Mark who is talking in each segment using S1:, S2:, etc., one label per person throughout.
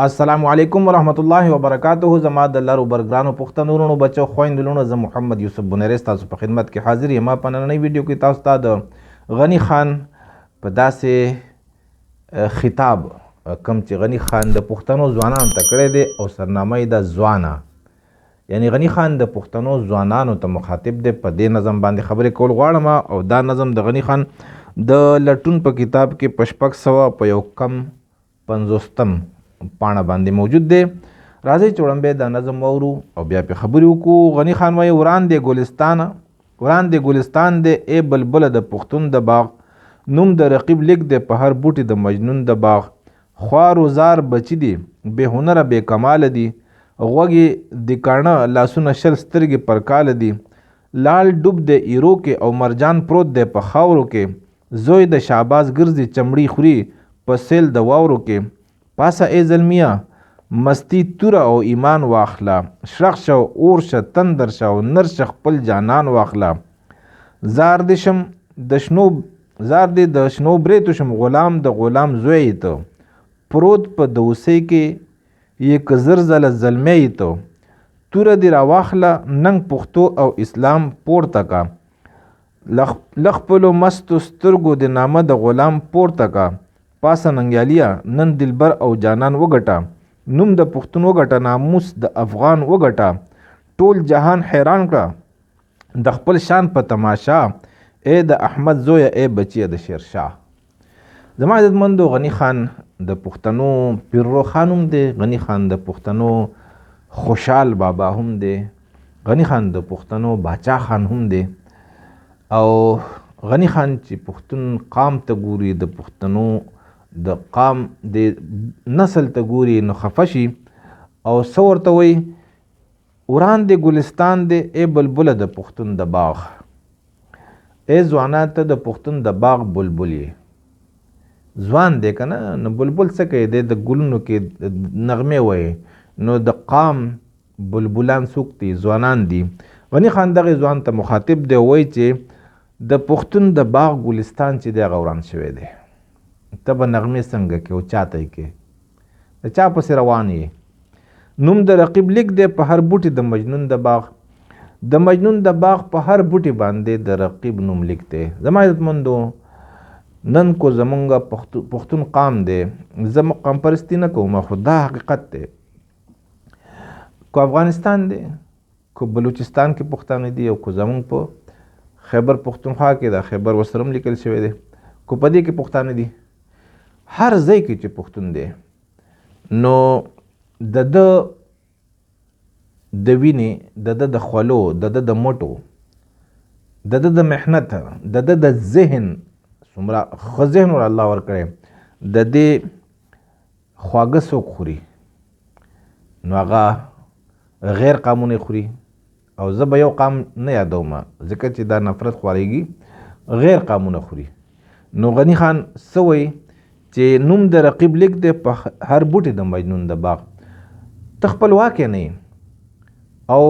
S1: السلام علیکم ورحمت الله وبرکاته. زما د لارو برګرانو پښتنو بچو خويندلونو زه محمد یوسف بنیرس تاسو په خدمت کې حاضر یم. په نننۍ ویډیو کې تاسو ته د غنی خان په داسې خطاب کم چې غنی خان د پښتنو ځوانانو ته کړی دی او سرنامه یې د ځوانه، یعنی غنی خان د پښتنو ځوانانو ته مخاطب دی. په دې نظم باندې خبرې کول غواړم او دا نظم د غنی خان د لټون په کتاب کې په 600 په یو کم 50 پاڼه باندې موجود دی. راځئ چې وړاندې دا نظم وورو او بیا په خبرې وکړو. غنی خان وایي وړاندې ګلستان دی ای بلبله د پښتون د باغ، نوم د رقیب لیک دی په هر بوټي د مجنون د باغ. خوار وزار بچی دی بې هنره بې کماله دی، غوږې د کاڼه لاسونه شل سترګې پر کاله دی. لال ډوب د ایرو کې او مرجان پروت دی په خاورو کې، زوی د شعباز ګرځي چمړي خوري په سیل د واورو کې. پاسه ای زلمیا مستی توره او ایمان واخلا، شرخ شو اور شه تندر شو نر شه خپل جانان واخلا. زار دې د شنو بریتو شم غلام د غلام زوی ته، پروت په دوسۍ کې یک زرزله زلمی ته. توره دې را واخله ننګ پښتو او اسلام پورته کا، لخپلو مستو سترګو د نامه د غلام پورته کا. پاسه ننګیالیا نن دلبر او جانان وګټه، نوم د پښتون وګټه ناموس د افغان وګټه. ټول جهان حیران کړه د خپل شان په تماشا، ای د احمد زویه ای بچیه د شیرشاه. زما عزتمندو غنی خان د پښتنو پیرو خان هم دی، غنی خان د پښتنو خوشحال بابا هم دی، غنی خان د پښتنو باچا خان هم دی. او غنی خان چې پښتون قام ته ګوري، د پښتنو د قام د نسل ته ګوري نو خفه شي او څه ورته وایي وړاندې ګلستان دی ای بلبله د پښتون د باغ. ای ځوانه ته د پښتون د باغ بلبل یې، ځوان دی که نه، نو بلبل څه کوي دی د ګلونو کې نغمې وایي، نو د قام بلبلان څوک دي؟ ځوانان دي. غنی خان دغه ځوان ته مخاطب دی، وایي چې د پښتون د باغ ګلستان چې دی هغه وران شوی دی. ته به نغمې څنګه کې او چاته یې کې، د چا پسې روان یې؟ نوم د رقیب لیک دی په هر بوټي د مجنون د باغ، د مجنون د باغ په هر بوټي باندې د رقیب نوم لیک دی. زما عزتمندو نن کو زمونږ پښتون قام دی، زه قام پرستی نه کوم خو دا حقیقت دی. کو افغانستان دی، کو بلوچستان کې پښتانه دي، او کو زمونږ په خیبر پښتونخوا کې د خیبر وسرم لیکل شوی دی، کو په دې کې پښتانه دي. هر ځای کې چې پښتون دی نو د وینې، د خولو، د مټو، د محنت، د ذهن څومره ښه ذهن ور الله ورکړی، د دې خواږه څوک خوري نو هغه غیر قاموني خوري. او زه به یو قام نه یادوم ځکه چې دا نفرت خورېږي، غیر قامونه خوري. نو غنی خان څه وایي چې نوم د رقیب لیک دی په هر بوټي د مجنون د باغ. ته خپلواک نه یې او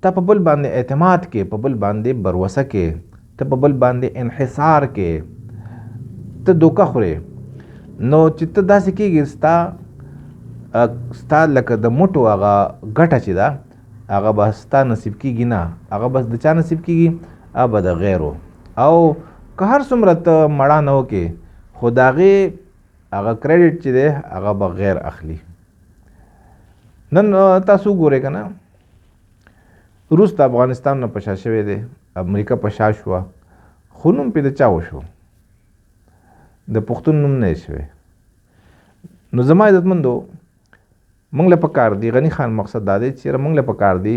S1: ته په بل باندې اعتماد کې، په بل باندې بروسه کې، ته په بل باندې انحصار کې، ته دوکه خورې. نو چې ته داسې کېږي ستا لکه د موټو هغه ګټه چې ده هغه به ستا نصیب کېږي نه، هغه بس د چا نصیب کېږي؟ هغه به د غیرو. او که هر څومره ته مړه نه وکې خو د هغې هغه کریډټ چې دی هغه به غیر اخلي. نن تاسو ګورئ که نه، روس د افغانستان نه په شا شوی دی، امریکا په شا شوه، خو نوم پې د چا وشو؟ د پښتون نوم نه شوی. نو زما عزتمندو موږ له پکار دی، غنی خان مقصد دا دی چې موږ له پکار دی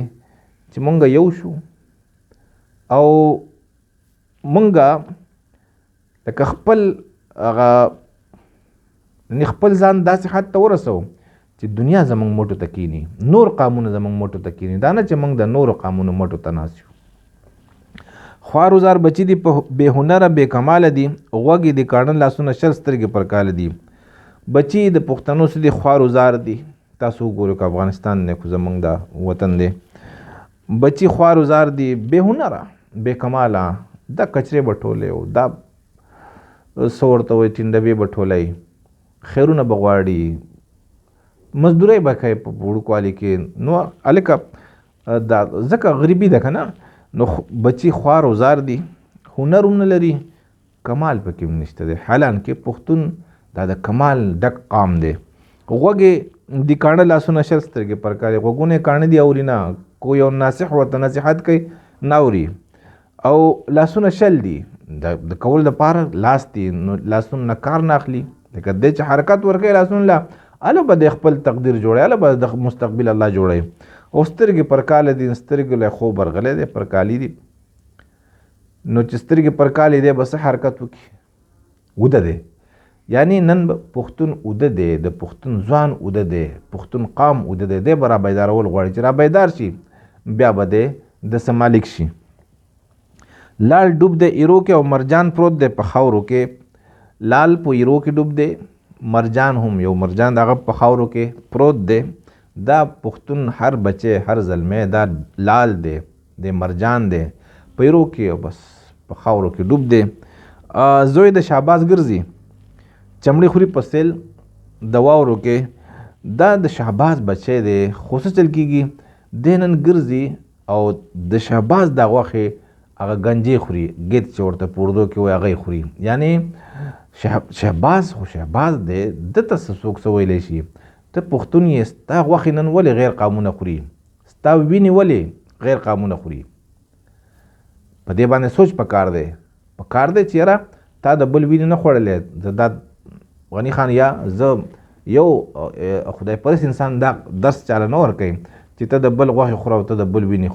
S1: چې موږ یو شو او موږ لکه خپل خپل ځان داسې حد ته ورسو چې دنیا زموږ موټو ته کینی، نور قامونه زموږ موټو ته کینی، دا نه چې موږ د نورو قامونو موټو ته ناست یو. خوار وزار بچی دی بې هنره بې کماله دی، غوږې د کاڼه لاسونه شل سترګې پر کاله دی. بچی د پښتنو څه دی خوار وزار دی. تاسو وګورئ که افغانستان دی خو زموږ دا وطن دی، بچی خوار وزار دی بې هنره بې کماله، دا کچرې به ټولې او دا څه ورته وایي ټینډبې به ټولوي، خیرونه به غواړي، مزدورۍ به کوې په وړوکوالي کې. نو هلکه دا ځکه غریبي ده که نه، نو بچي خوار و زار دي، هنر هم نه لري، کمال پکې هم نشته دی. حالانکې پښتون دا د کمال ډک قام دی. غوږې دي کاڼه، لاسونه شل، سترګې پر کار، غوږونه یې کاڼه دي، اوري نه. کو یو ناصح ورته نصیحت کوي نه اوري، او لاسونه شل دي، د کول دپاره لاس دي، نو لاسونه نه کار نه اخلي. لکه دی چې حرکت ورکوي لاسونه له، هله به د خپل تقدیر جوړوي، هله به د مستقبل الله جوړوي. او سترګې پر کاله دي، سترګې له خوب ورغلی دی، پر کالي دي. نو چې سترګې پر کالي دی به څه حرکت وکړي؟ اوده دی. یعنی نن پښتون اوده دی، د پښتون ځوان اوده دی، پښتون قام اوده دی. دی به را بیدارول غواړي، چې را بیدار شي بیا به دی د څه مالک شي. لال ډوب دی ایرو کې، او مرجان پروت دی په خاورو کې. لال په ایرو کې ډوب دی، مرجان هم یو مرجان دغه په خاورو کې پروت دی. دا پښتون هر بچی هر زلمی دا لال دی، د مرجان دی په ایرو کې، او بس په خاورو کې ډوب دی. زوی د شهباز ګرځي، چمړي خوري په سیل د واورو کې. دا د شهباز بچی دی، خو څه چل کېږي، دی نن ګرځي او د شهباز د غوښې هغه گنجې خوري، ګیت چې ورته په اردو کې وایي هغه خوري. یعنی شهباز خو شهباز دی، دته څوک څه ویلی شي. ته پښتون یې، ستا غوښې نن ولې غیر قامونه خوري؟ ستا وینې ولې غیر قامونه خوري؟ په دې باندې سوچ پکار دی. پکار دی چې یاره تا د بل وینې نه خوړلې. دا غني خان یا زه یو خدای پرست انسان دا درس چاله نه ورکوي چې ته د بل غوښې خوره او ته د بل وینې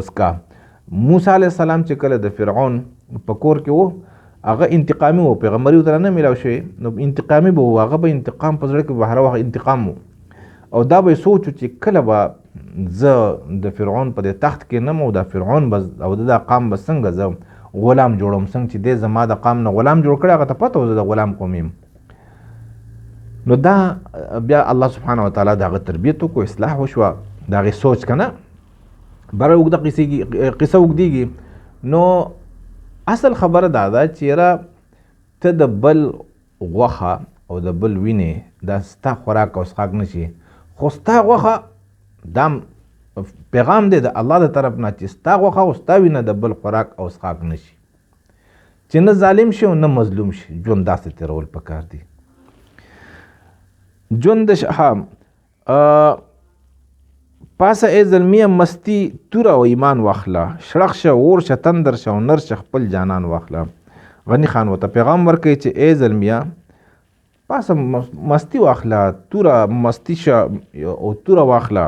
S1: څکه. موسی علیه السلام چې کله د فرعون په کور کې و، هغه انتقامي و، پیغمبري ورته نه میلاو شوی، نو انتقامي به و، هغه به انتقام په زړه کې به هر وخت انتقام و. او دا به یې سوچ چې کله به زه د فرعون په دې تخت کې نم، او دا فرعون به او دا قام به څنګه زه غلام جوړم، څنګه چې دی زما د قام نه غلام جوړ کړی، هغه ته پته و زه د غلام قوم یم. نو دا بیا الله سبحانه وتعالی د هغه تربیت وکړو، اصلاح وشوه د هغې سوچ که نه. بره اوږده قصه اوږدېږي. نو اصل خبره دا ده چې یاره ته د بل غوښه او د بل وینې دا ستا خوراک او څښاک نه شي، خو ستا غوښه دا پیغام دی د الله د طرف نه چې ستا غوښه او ستا وینه د بل خوراک او څښاک نه شي، چې نه ظالم شي او نه مظلوم شي. ژوند داسې تېرول پکار دی. ژوند پاسه ای زلمیه مستی توره و ایمان واخله، شړق شه اور شه تندر شه او نر شه خپل جانان واخله. غني خان ورته پیغام ورکوي چې ای زلمیه پاسه مستی واخله، توره مستی شه او توره واخله،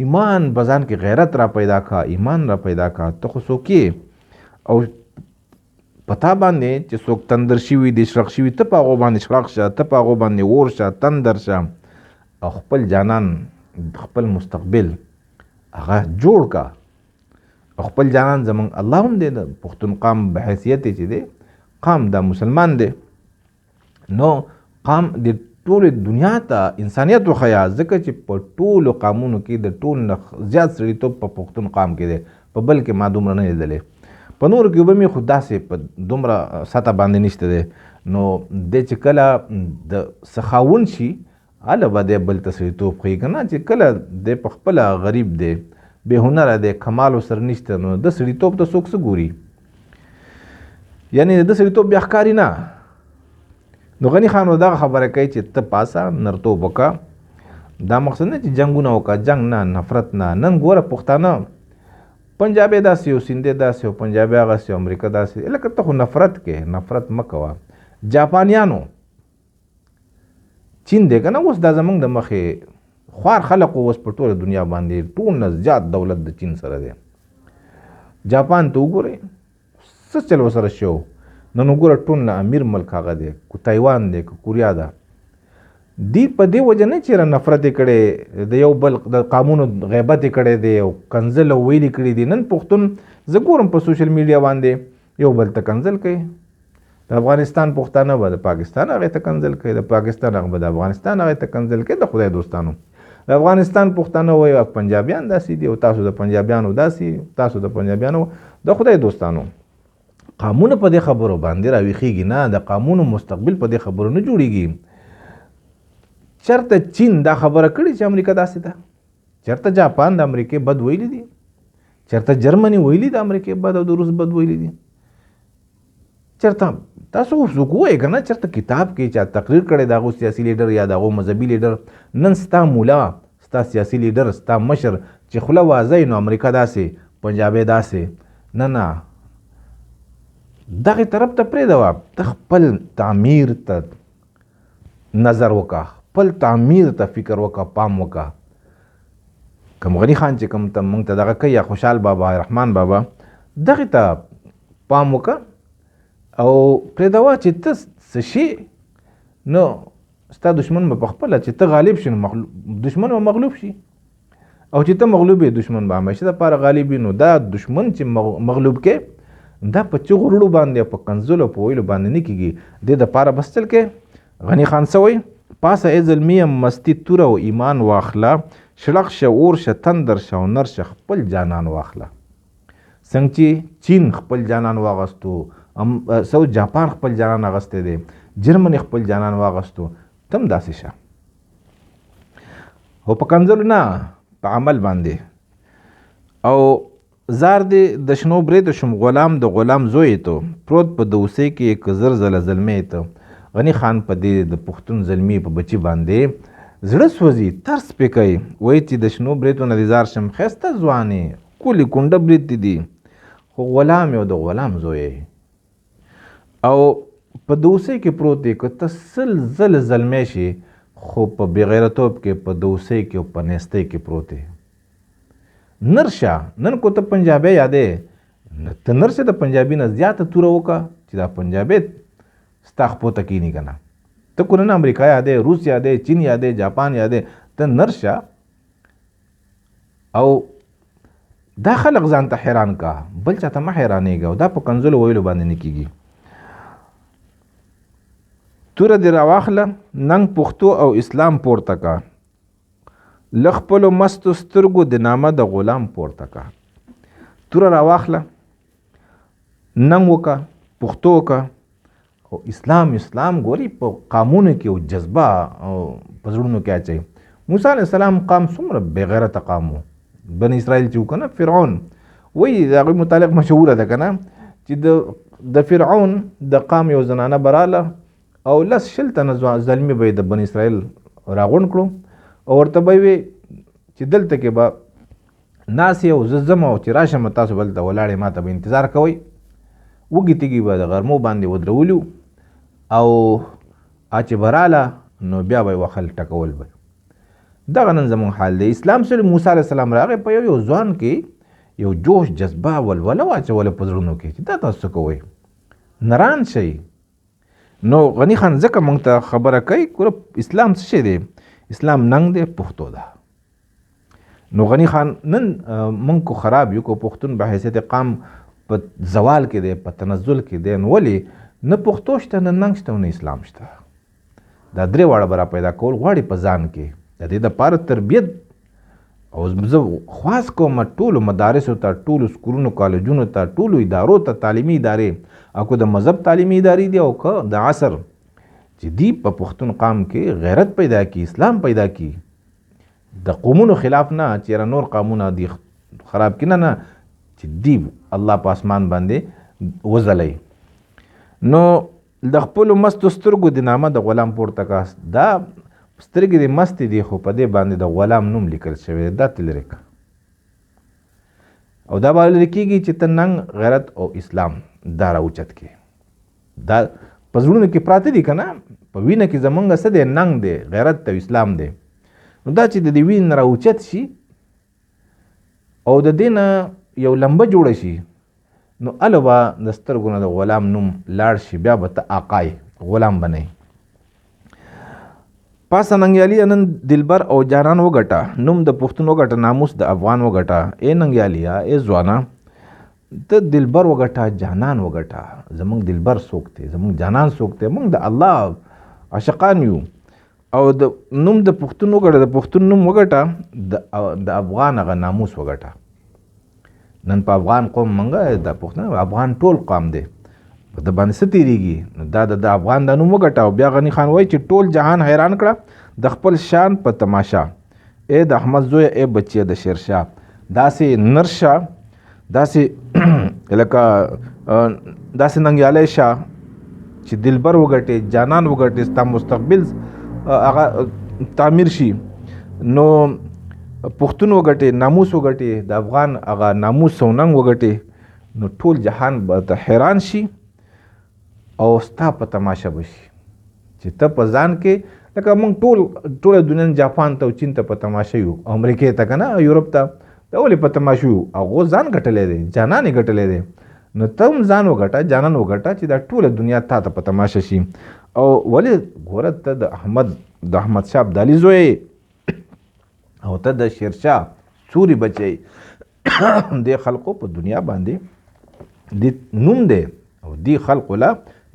S1: ایمان بزان کې غیرت را پیدا کا، ایمان را پیدا کا. ته خو څوک یې او پتا باندې چې څوک تندر شوي دي، شړق شوي، ته په هغو باندې شړق شه، ته په هغو باندې اور شه، تندر شه، او خپل جانان خپل مستقبل هغه جوړ کا. خپل جانان زمونږ الله هم دی، د پښتون قام بحیثیت چې دی قام دا مسلمان دی. نو قام د ټول دنیا ته انسانیت وښیه، ځکه چې په ټولو قامونو کې د ټول نه زیات سړیتوب په پښتون قام کې دی، په بل کې ما دومره نه لیدلی. په نورو کې به مې خو داسې په دومره سطح باندې نشته دی. نو دی چې کله د سخاون شي، هله به دی بل ته سړیتوب ښیي که نه، چې کله دی په خپله غریب دی، بې هنره دی، کمال ورسره نشته، نو د سړیتوب ته څوک څه ګوري؟ یعنې د سړیتوب بیا ښکاري نه. نو غني خان دغه خبره کوي چې ته پاسه نرتوب وکړه. دا مقصد نه چې جنګونه وکړه، جنګ نه، نفرت نه. نن ګوره پښتانه پنجابی داسې او سندې داسې او پنجابی هغسې او امریکا داسې، لکه ته خو نفرت کې، نفرت مه کوه. جاپانیانو چین دی که نه، اوس دا زمونږ د مخې خوار خلق اوس په ټوله دنیا باندې ټول نه زیات دولت د چین سره دی. جاپان ته وګورئ څه چل ورسره شو. نن وګوره ټول نه امیر ملک هغه دی، که تایوان دی که کوریا ده. دی په دې وجه نه چېرې نفرت یې کړی، د یو بل د قامونو غیبت یې کړی دی او کنځل او ویلې کړي دي. نن پښتون زه ګورم په سوشل میډیا باندې یو بل ته کنځل کوي. د افغانستان پښتانه به د پاکستان هغې ته کنځل کوي، د پاکستان هغه به د افغانستان هغې ته کنځل کوي. د خدای دوستانو د افغانستان پښتانه وایي پنجابیان داسې دي او تاسو د پنجابیانو داسې، تاسو د پنجابیانو. د خدای دوستانو قامونه په دې خبرو باندې راویښېږي نه، د قامونو مستقبل په دې خبرو نه جوړېږي چرته چین دا خبره کړې چې امریکا داسې ده؟ چرته جاپان د امریکې بد ویلي دي؟ چرته جرمني ویلي د امریکې بد او د روس بد ویلي دي؟ چرته تاسو څوک وایي که نه چرته کتاب کې چا تقریر کړی د هغو سیاسي لیډر یا د هغو مذهبي لیډر، نن ستا مولا، ستا سیاسي لیډر، ستا مشر چې خوله واضح نو امریکا داسې، پنجابی داسې، نه دغې طرف ته پرېږدوه. ته خپل تعمیر ته نظر وکړه، خپل تعمیر ته فکر وکړه، پام وکړه. کوم غني خان چې کوم ته موږ ته دغه کوي، یا خوشحال بابا، رحمان بابا، دغې ته پام وکړه او پرېږدوه چې ته څه شي نو ستا دشمن به پخپله چې ته غالب شي نو دشمن به مغلوب شي، او چې ته مغلوب یې دشمن به همیشه دپاره غالب وي. نو دا دشمن چې مغلوب کې دا په چغو رړو باندې، په کنځلو په ویلو باندې نه کېږي. دې دپاره بس چل کې غني خان څه وایي؟ پاسه ای زلمیه مستی توره او ایمان واخله، شړق شه اور شه تندر شه او نر شه خپل جانان واخله. څنګه چې چین خپل جانان واغستو، سو جاپان خپل جانان اغستی دی، جرمني خپل جانان واغستو، تم داسې شه. خو په کنځلو نه، په عمل باندې. او زار دی د شنو بریدو شم غلام د غلام زوی تو، پروت په دوسۍ کې که زر زله زلمی ته. غني خان په دې د پښتون زلمی په بچي باندې زړه سوځي، ترس پې کوي. وایي چې د شنو بریدو نه دې زار شم ښایسته ځوانې، کولې کونډه برید دي، خو غلام یو د غلام زوی او په دوسۍ کې پروت دی. که ته سل زل زلمی شي خو په بېغیرتوب کې، په دوسۍ کې او په نیستۍ کې پروت دی. نرشه نن کو ته پنجابی یادې، ته نرشه د پنجابي نه زیاته توره وکړه چې دا پنجابی ستا خپو ته کینی که نه. ته کو نن امریکا یادې، روس یادې، چین یادې، جاپان یادې، ته نرشه او دا خلق ځان ته حیران کا، بل چا ته مه حیرانېږه. او دا په کنځلو ویلو باندې نه کېږي. توره دې راواخله، ننګ پښتو او اسلام پورته کا، له خپلو مستو سترګو د نامه د غلام پورته کا. توره راواخله، ننګ وکړه، پښتو وکړه او اسلام ګوري په قامونو کې او جذبه او په زړونو کې اچوي. موسی علیه السلام قام څومره بېغیرته قام و. بني اسرائیل چې و که نه، فرعون وایي د هغوی متعلق مشهوره ده که نه، چې د فرعون د قام یو زنانه براله او 10-20 تنه زلمي به د بني اسرائیل راغونډ کړو او ورته به وي چې دلته کې به ناست او زه ځم او چې راشم تاسو بلته ولاړې ما ته به انتظار کوئ. وږي تږي به د غرمو باندې ودرولي او چې به راله نو بیا به یې وخل ټکول به. دغه نن زموږ حال دی. اسلام سره موسی علیه السلام راغی، په یو ځوان کې یو جوش، جذبه، ولوله واچوله په زړونو کې چې دا تاسو څه کوئ، نران شئ. نو غني خان ځکه موږ ته خبره کوي ګوره اسلام څه شی دی. اسلام ننګ دی، پښتو ده. نو غني خان نن موږ کو خراب یو، کو پښتون به حیثیت قام په زوال کې دی، په تنزل کې دی. نو ولې نه پښتو شته، نه ننګ شته، نه اسلام شته. دا درې واړه به را پیدا کول غواړي په ځان کې. د دې دپاره تربیت او زه خواست کوم ټولو مدارسو ته، ټولو سکولونو، کالجونو ته، ټولو ادارو ته، تعلیمي ادارې، او که د مذهب تعلیمي ادارې دي او که د عصر، چې دی په پښتون قام کې غیرت پیدا کی، اسلام پیدا کی، د قومونو خلاف نه چې نور قومونه دی خراب کی، نه چې دی الله په اسمان باندې وځلئ. نو د خپلو مستو سترګو د نامه د غلام پورته کا. دا سترګې د مستې دي خو په دې باندې د غلام نوم لیکل شوی دی. دا تلرې کا او دا به لیکېږي چې ته ننګ، غیرت او اسلام دا راوچت کې. دا په زړونو کې پراته دي که نه، په وینه کې زمونږ څه دی؟ ننګ دی، غیرت او اسلام دی. نو دا چې د دې وینې نه راوچت شي او د دې نه یو لمبه جوړه شي، نو هله به د سترګو نه د غلام نوم لاړ شي، بیا به ته آقای غلام به نه یې. پاسه ننګیالي نن دلبر او جانان وګټه، نوم د پښتون وګټه، ناموس د افغان وګټه. ای ننګیالیا، ای ځوانه، ته دلبر وګټه، جانان وګټه. زمونږ دلبر څوک دی؟ زمونږ جانان څوک دی؟ موږ د الله عاشقان یو. او د نوم د پښتون وګټه، د پښتون نوم وګټه، د افغان هغه ناموس وګټه. نن په افغان قوم منګه د پښتون افغان ټول قوم دی، د باندې څه تېرېږي؟ نو دا د افغان د نوم وګټه. او بیا غني خان وایي چې ټول جهان حیران کړه د خپل شان په تماشا، اے د احمد زوی اے بچی د شیرشاه، داسې نرشه داسې لکه داسې ننګیالی شه چې دلبر وګټې، جانان وګټې، ستا مستقبل هغه تعمیر شي. نو پښتون وګټې، ناموس وګټې، د افغان هغه ناموس او ننګ وګټې، نو ټول جهان به ته حیران شي او ستا په تماشه به شي چې ته په ځان کې لکه موږ ټوله دنیا جاپان ته او چین ته په تماشه یو، امریکې ته که نه یورپ ته دا ولې په تماشه یو، هغو ځان ګټلی دی، جانان یې ګټلی دی. نو ته هم ځان وګټه، جانان وګټه چې دا ټوله دنیا تا ته په تماشه شي. او ولې ګوره ته د احمد شاه ابدالي زوی او ته د شیرشاه سوري بچی دې خلقو په دنیا باندې د نوم دی او دې خلقو له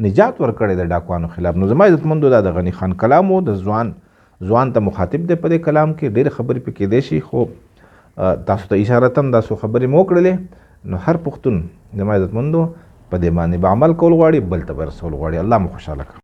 S1: نجات ورکړی د ډاکوانو خلاف. نو زما عزتمندو دا د غني خان کلام و، د ځوان ته مخاطب دی په دې کلام کې، ډېرې خبرې پکې کېدای شي، خو تاسو ته اشارتاً دا څو خبرې مو کړلې. نو هر پښتون زما عزتمندو په دې باندې به عمل کول غواړي، بل ته به رسول غواړي. الله مو خوشحاله کړه.